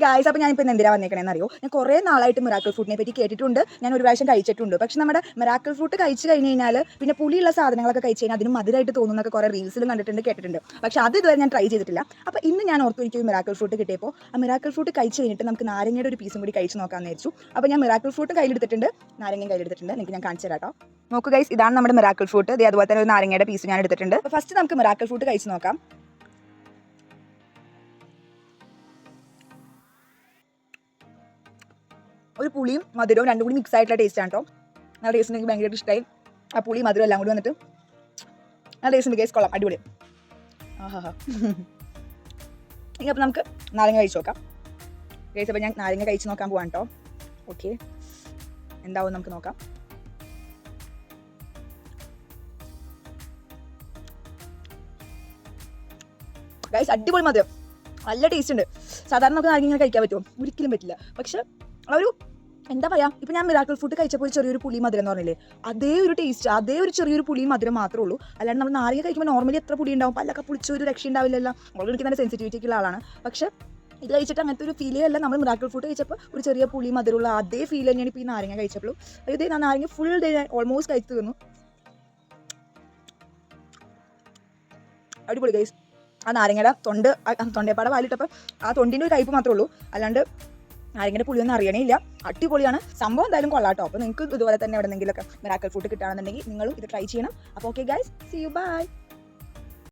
Guys, അപ്പോൾ ഞാനിപ്പോൾ എന്തിനാ വന്നേക്കണേന്ന് അറിയോ? ഞാൻ കുറേ നാളായിട്ട് മിറാക്കിൾ ഫ്രൂട്ടിനെ പറ്റി കേട്ടിട്ടുണ്ട്, ഞാൻ ഒരു പ്രാവശ്യം കഴിച്ചിട്ടുണ്ട്. പക്ഷെ നമ്മുടെ മിറാക്കിൾ ഫ്രൂട്ട് കഴിച്ച് കഴിഞ്ഞ് കഴിഞ്ഞാൽ പിന്നെ പുളിയുള്ള സാധനങ്ങളൊക്കെ കഴിച്ച് കഴിഞ്ഞാൽ അതിന് മധുരമായിട്ട് തോന്നുന്നൊക്കെ കുറേ റീൽസിലും കണ്ടിട്ടുണ്ട്, കേട്ടിട്ടുണ്ട്. പക്ഷേ അത് ഇതുവരെ ഞാൻ ട്രൈ ചെയ്തിട്ടില്ല. അപ്പോൾ ഇന്ന് ഞാൻ ഓർത്തു എനിക്ക് മിറാക്കിൾ ഫ്രൂട്ട് കിട്ടിയപ്പോൾ ആ മിറാക്കിൾ ഫ്രൂട്ട് കഴിച്ച് കഴിഞ്ഞിട്ട് നമുക്ക് നാരങ്ങയുടെ ഒരു പീസും കൂടി കഴിച്ച് നോക്കാമെന്ന് വെച്ചു. അപ്പോൾ ഞാൻ മിറാക്കിൾ ഫ്രൂട്ടും കയ്യിലെടുത്തിട്ടുണ്ട്, നാരങ്ങയും കയ്യിലെടുത്തിട്ടുണ്ട്. എനിക്ക് ഞാൻ കാണിച്ചു തരാം കേട്ടോ. നോക്കൂ ഗൈസ്, ഇതാണ് നമ്മുടെ മിറാക്കിൾ ഫ്രൂട്ട്. അതുപോലെ തന്നെ ഒരു നാരങ്ങയുടെ പീസ് ഞാൻ എടുത്തിട്ടുണ്ട്. അപ്പോൾ ഫസ്റ്റ് നമുക്ക് മിറാക്കിൾ ഫ്രൂട്ട് കഴിച്ച് നോക്കാം. ഒരു പുളിയും മധുരവും രണ്ടും കൂടി മിക്സ് ആയിട്ടുള്ള ടേസ്റ്റ് ആണ് കേട്ടോ. നല്ല ടേസ്റ്റ് എനിക്ക് ഭയങ്കര ഇഷ്ടമായി. ആ പുളി മധുരം എല്ലാം കൂടി വന്നിട്ട് നല്ല ടേസ്റ്റ് ഉണ്ട് ഗൈസ്, കൊള്ളാം, അടിപൊളി. ആഹാ. ഇനി അപ്പോൾ നമുക്ക് നാരങ്ങ കഴിച്ച് നോക്കാം ഗൈസ്. അപ്പോൾ ഞാൻ നാരങ്ങ കഴിച്ച് നോക്കാൻ പോവാണ് കേട്ടോ. ഓക്കെ, എന്താവും നമുക്ക് നോക്കാം. ഗൈസ്, അടിപൊളി മധുരം, നല്ല ടേസ്റ്റ് ഉണ്ട്. സാധാരണ നമുക്ക് നാരങ്ങ ഇങ്ങനെ കഴിക്കാൻ പറ്റുമോ? ഒരിക്കലും പറ്റില്ല. പക്ഷെ ആ ഒരു എന്താ പറയുക, ഇപ്പം ഞാൻ മിറാക്കിൾ ഫ്രൂട്ട് കഴിച്ചപ്പോൾ ഒരു ചെറിയൊരു പുളി മധുരം എന്ന് പറഞ്ഞില്ലേ, അതേ ഒരു ടേസ്റ്റ്, അതേ ഒരു ചെറിയൊരു പുളി മധുരം മാത്രമേ ഉള്ളൂ. അല്ലാണ്ട് നമ്മൾ നാരങ്ങ കഴിക്കുമ്പോൾ നോർമലി എത്ര പുളി ഉണ്ടാവും, പല്ലൊക്കെ പുളിച്ച ഒരു രക്ഷ ഉണ്ടാവില്ലല്ലോ. ഓൾറെഡി എനിക്ക് നല്ല സെൻസിറ്റിവിറ്റി ഉള്ള ആളാണ്. പക്ഷേ ഇത് കഴിച്ചിട്ട് അങ്ങനത്തെ ഒരു ഫീലേ അല്ല. നമ്മൾ മിറാക്കിൾ ഫ്രൂട്ട് കഴിച്ചപ്പോൾ ഒരു ചെറിയ പുളി മധുരമുള്ള അതേ ഫീൽ തന്നെയാണ് ഇപ്പോൾ ഈ നാരങ്ങ കഴിച്ചപ്പോൾ. ഇത് ഞാൻ നാരങ്ങ ഫുൾ ഡേ ഓൾമോസ്റ്റ് കഴിച്ചു തീർന്നു. അടിപൊളി ഗൈസ്. ആ നാരങ്ങയുടെ തൊണ്ടേപ്പാടെ വാലിട്ടപ്പോൾ ആ തൊണ്ടിൻ്റെ ഒരു കയ്പ്പ് മാത്രമേ ഉള്ളൂ, അല്ലാണ്ട് നാരങ്ങയുടെ പുളിയൊന്നും അറിയണേ ഇല്ല. അടിപൊളിയാണ് സംഭവം, എന്തായാലും കൊള്ളാട്ടോ. അപ്പോൾ നിങ്ങൾക്ക് ഇതുപോലെ തന്നെ എവിടെയെങ്കിലുമൊക്കെ മിറാക്കിൾ ഫ്രൂട്ട് കിട്ടുകയാണെന്നുണ്ടെങ്കിൽ നിങ്ങളും ഇത് ട്രൈ ചെയ്യണം. അപ്പോൾ okay guys, see you, by.